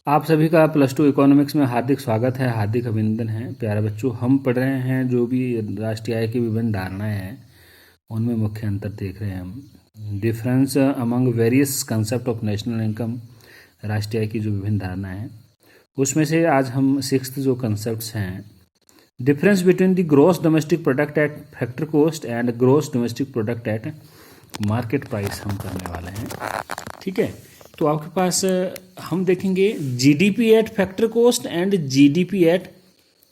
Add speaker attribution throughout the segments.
Speaker 1: आप सभी का +2 इकोनॉमिक्स में हार्दिक स्वागत है, हार्दिक अभिनंदन है। प्यारे बच्चों, हम पढ़ रहे हैं जो भी राष्ट्रीय आय की विभिन्न धारणाएं हैं उनमें मुख्य अंतर देख रहे हैं हम। Difference among various concept of national income, राष्ट्रीय आय की जो विभिन्न धारणाएं हैं उसमें से आज हम 6th जो कंसेप्ट हैं, difference between the gross domestic product at factor cost and gross domestic product at market price हम करने वाले हैं। ठीक है, तो आपके पास हम देखेंगे GDP at factor cost and GDP at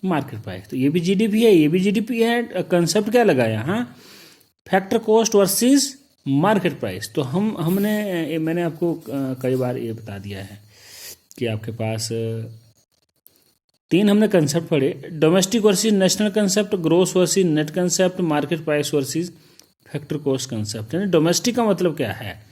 Speaker 1: market price. तो ये भी जीडीपी है, ये भी जीडीपी है। कंसेप्ट क्या लगाया, हाँ, factor cost versus market price. तो मैंने आपको कई बार ये बता दिया है कि आपके पास 3 हमने कंसेप्ट पढ़े, domestic versus national concept, gross versus net concept, market price versus factor cost concept. यानी डोमेस्टिक का मतलब क्या है,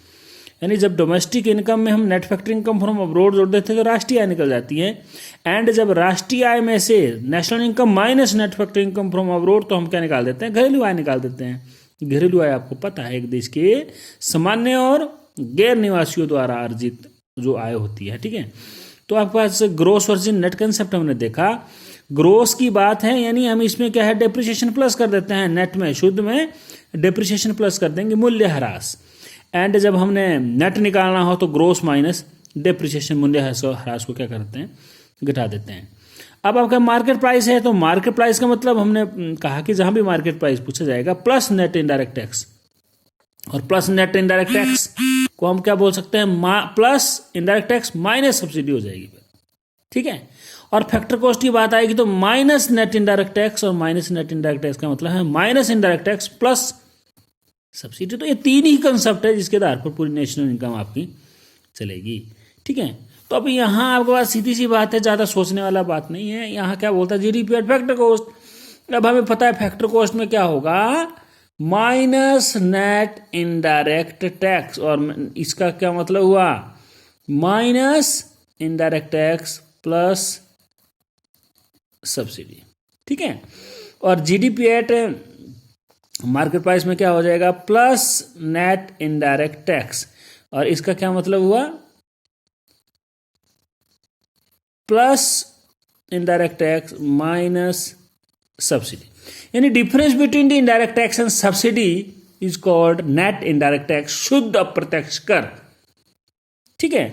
Speaker 1: यानी जब डोमेस्टिक इनकम में हम net factor income from abroad जोड़ देते हैं तो राष्ट्रीय आय निकल जाती है। एंड जब राष्ट्रीय आय में से national income minus net factor income from abroad तो हम क्या निकाल देते हैं, घरेलू आय निकाल देते हैं। घरेलू आय आपको पता है एक देश के सामान्य और गैर निवासियों द्वारा अर्जित जो आय होती है। ठीक है, तो आपके पास ग्रोस वर्सेस नेट कंसेप्ट हमने देखा। ग्रोस की बात है, यानी हम इसमें क्या है, डेप्रिसिएशन प्लस कर देते हैं, नेट में शुद्ध में डेप्रिसिएशन प्लस कर देंगे, मूल्य ह्रास। एंड जब हमने नेट निकालना हो तो ग्रोस माइनस डेप्रिसिएशन, मूल्य ह्रास को क्या करते हैं, घटा देते हैं। अब आपका मार्केट प्राइस है, तो मार्केट प्राइस का मतलब हमने कहा कि जहां भी मार्केट प्राइस पूछा जाएगा प्लस नेट इनडायरेक्ट टैक्स, और प्लस नेट इनडायरेक्ट टैक्स को हम क्या बोल सकते हैं, plus indirect tax minus subsidy हो जाएगी। ठीक है, और फैक्टर कॉस्ट की बात आएगी तो माइनस नेट इनडायरेक्ट टैक्स, और माइनस नेट इनडायरेक्ट टैक्स का मतलब है minus indirect tax plus subsidy. तो ये 3 ही कंसेप्ट है जिसके आधार पर पूरी नेशनल इनकम आपकी चलेगी। ठीक है, तो अब यहाँ आपके पास सीधी सी बात है, ज़्यादा सोचने वाला बात नहीं है। यहाँ क्या बोलता है, जीडीपी एट फैक्टर कॉस्ट। अब हमें पता है फैक्टर कॉस्ट में क्या होगा, माइनस नेट इनडायरेक्ट टैक्स, और इसका क्या मतलब हुआ, minus indirect tax plus subsidy. ठीक है, और जीडीपी एट मार्केट प्राइस में क्या हो जाएगा, प्लस नेट इनडायरेक्ट टैक्स, और इसका क्या मतलब हुआ, plus indirect tax minus subsidy. यानी difference between the indirect tax and subsidy is called net indirect tax, शुद्ध अप्रत्यक्ष कर। ठीक है,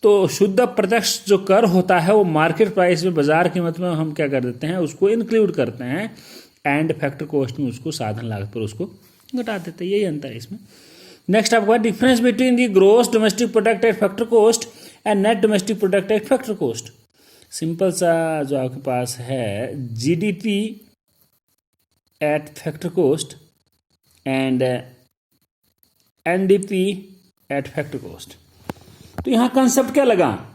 Speaker 1: तो शुद्ध अप्रत्यक्ष जो कर होता है वो मार्केट प्राइस में, बाजार कीमत में हम क्या कर देते हैं, उसको इंक्लूड करते हैं, एंड फैक्टर कॉस्ट में उसको, साधन लागत पर उसको घटा देते हैं। यही अंतर है इसमें। नेक्स्ट आपका difference between the gross domestic product at factor cost and net domestic product at factor cost. Simple सा जो आपके पास है, GDP at factor cost and NDP at factor cost. तो यहाँ कंसेप्ट क्या लगा,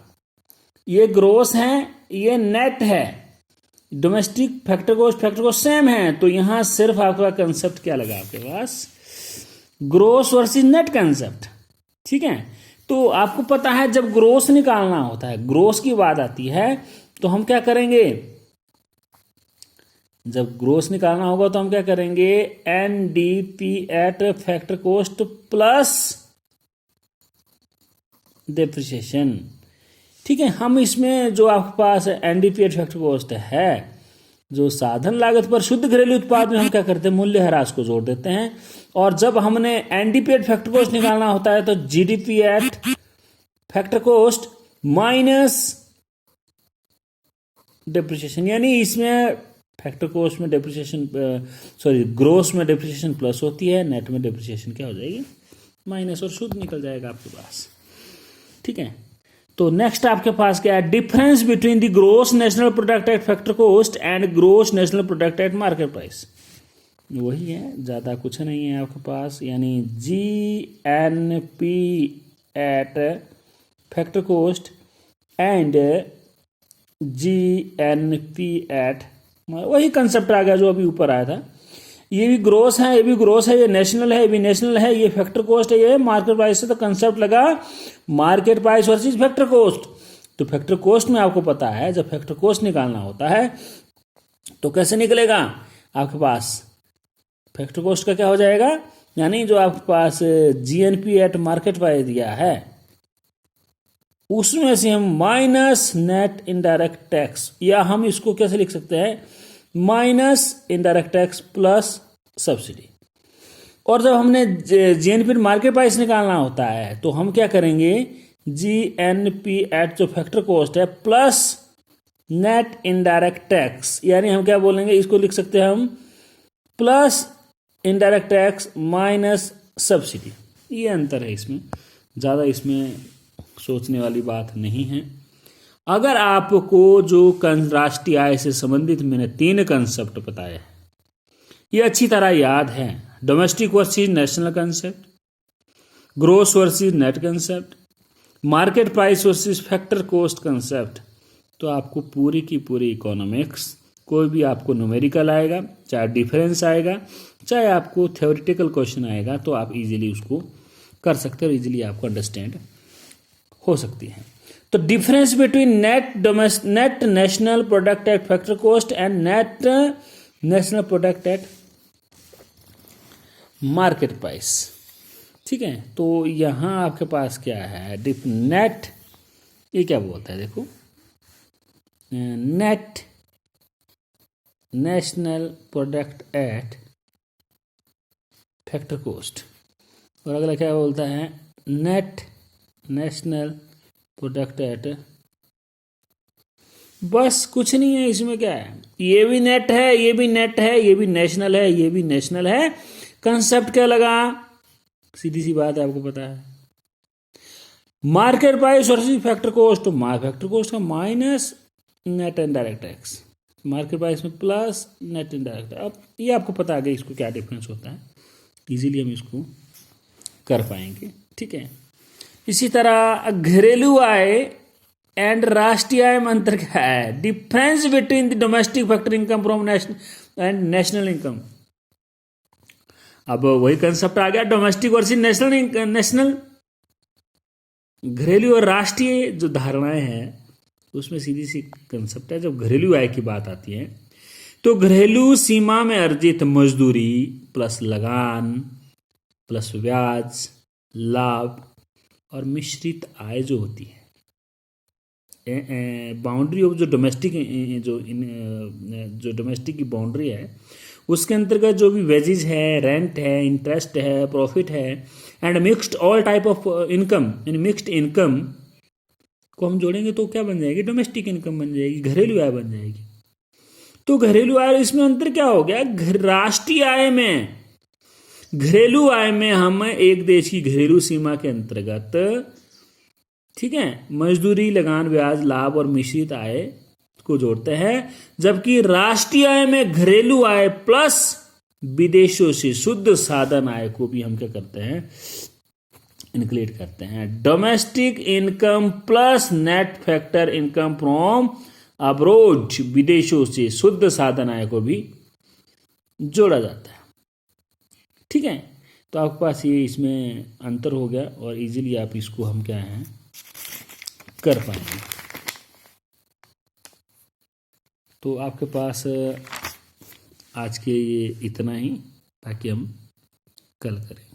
Speaker 1: ये ग्रोस है, ये नेट है, डोमेस्टिक फैक्टर कॉस्ट सेम है। तो यहां सिर्फ आपका कंसेप्ट क्या लगा, आपके पास ग्रोस वर्सेस नेट कंसेप्ट। ठीक है, तो आपको पता है जब ग्रोस निकालना होता है, ग्रोस की बात आती है तो हम क्या करेंगे, जब ग्रोस निकालना होगा तो हम क्या करेंगे, NDP at factor cost plus depreciation. ठीक है, हम इसमें जो आपके पास एनडीपी एट फैक्टर कॉस्ट है, जो साधन लागत पर शुद्ध घरेलू उत्पाद में हम क्या करते हैं, मूल्य ह्रास को जोड़ देते हैं। और जब हमने एनडीपी एट फैक्टर कॉस्ट निकालना होता है तो GDP at factor cost minus depreciation, यानी इसमें फैक्टर कॉस्ट में डेप्रिसिएशन, ग्रोस में डेप्रिसिएशन प्लस होती है, नेट में डेप्रिसिएशन क्या हो जाएगी, माइनस, और शुद्ध निकल जाएगा आपके पास। ठीक है, तो नेक्स्ट आपके पास क्या है, difference between the gross national product at factor cost and gross national product at market price. वही है, ज़्यादा कुछ नहीं है आपके पास। यानी GNP at factor cost and GNP at, वही कंसेप्ट आ गया जो अभी ऊपर आया था। ये भी ग्रोस है, ये भी ग्रोस है, ये नेशनल है, ये भी नेशनल है, ये फैक्टर कॉस्ट है, ये मार्केट प्राइस है। तो कंसेप्ट लगा market price versus factor cost. तो फैक्टर कॉस्ट में आपको पता है जब फैक्टर कॉस्ट निकालना होता है तो कैसे निकलेगा, आपके पास फैक्टर कॉस्ट का क्या हो जाएगा, यानी जो आपके पास जीएनपी एट मार्केट प्राइस दिया है उसमें से हम माइनस नेट इनडायरेक्ट टैक्स, या हम इसको कैसे लिख सकते हैं, minus indirect tax plus subsidy. और जब हमने जीएनपी मार्केट प्राइस निकालना होता है तो हम क्या करेंगे, जीएनपी एट जो फैक्टर कॉस्ट है प्लस नेट इनडायरेक्ट टैक्स, यानी हम क्या बोलेंगे, इसको लिख सकते हैं हम plus indirect tax minus subsidy. ये अंतर है, इसमें ज़्यादा इसमें सोचने वाली बात नहीं है। अगर आपको जो राष्ट्रीय आय से संबंधित मैंने 3 कंसेप्ट बताए हैं, ये अच्छी तरह याद है, domestic versus national concept, gross versus net concept, market price versus factor cost concept, तो आपको पूरी की पूरी इकोनॉमिक्स, कोई भी आपको न्यूमेरिकल आएगा, चाहे डिफरेंस आएगा, चाहे आपको थ्योरेटिकल क्वेश्चन आएगा, तो आप इजीली उसको कर सकते हो, इजीली आपको अंडरस्टैंड हो सकती है। तो difference between net national product at factor cost and net national product at market price, ठीक है। तो यहाँ आपके पास क्या है, नेट, ये क्या बोलता है, देखो, net national product at factor cost, और अगला क्या बोलता है, नेट नेशनल प्रोडक्ट एट, बस कुछ नहीं है इसमें, क्या है, ये भी नेट है, ये भी नेट है, ये भी नेशनल है, ये भी नेशनल है। कंसेप्ट क्या लगा, सीधी सी बात है, आपको पता है, मार्केट प्राइस और फैक्टर कॉस्ट, तो फैक्टर कॉस्ट का minus net indirect tax, market price में प्लस नेट इनडायरेक्ट। अब ये आपको पता आ गया इसको क्या डिफरेंस होता है, इजीली हम इसको कर पाएंगे, ठीक है। इसी तरह घरेलू आय एंड राष्ट्रीय आय में अंतर क्या है, difference between the domestic factor income from national and national income. अब वही कंसेप्ट आ गया, डोमेस्टिक वर्सेस नेशनल, घरेलू और राष्ट्रीय जो धारणाएं हैं उसमें सीधी सी कंसेप्ट है। जब घरेलू आय की बात आती है तो घरेलू सीमा में अर्जित मजदूरी प्लस लगान प्लस ब्याज, लाभ और मिश्रित आय जो होती है, बाउंड्री ऑफ जो डोमेस्टिक, जो डोमेस्टिक की बाउंड्री है उसके अंतर्गत जो भी वेजेज है, रेंट है, इंटरेस्ट है, प्रॉफिट है, and mixed all type of income, यानी मिक्स्ड इनकम को हम जोड़ेंगे तो क्या बन जाएगी, डोमेस्टिक इनकम बन जाएगी, घरेलू आय बन जाएगी। तो घरेलू आय, इसमें अंतर क्या हो गया, राष्ट्रीय आय में, घरेलू आय में हम एक देश की घरेलू सीमा के अंतर्गत, ठीक है, मजदूरी, लगान, ब्याज, लाभ और मिश्रित आय को जोड़ते हैं, जबकि राष्ट्रीय आय में घरेलू आय प्लस विदेशों से शुद्ध साधन आय को भी हम क्या करते हैं, इंक्लूड करते हैं। Domestic income plus net factor income from abroad, विदेशों से शुद्ध साधन आय को भी जोड़ा जाता है, ठीक है। तो आपके पास ये इसमें अंतर हो गया और इजीली आप इसको हम क्या हैं कर पाएंगे। तो आपके पास आज के ये इतना ही, बाकी हम कल करेंगे।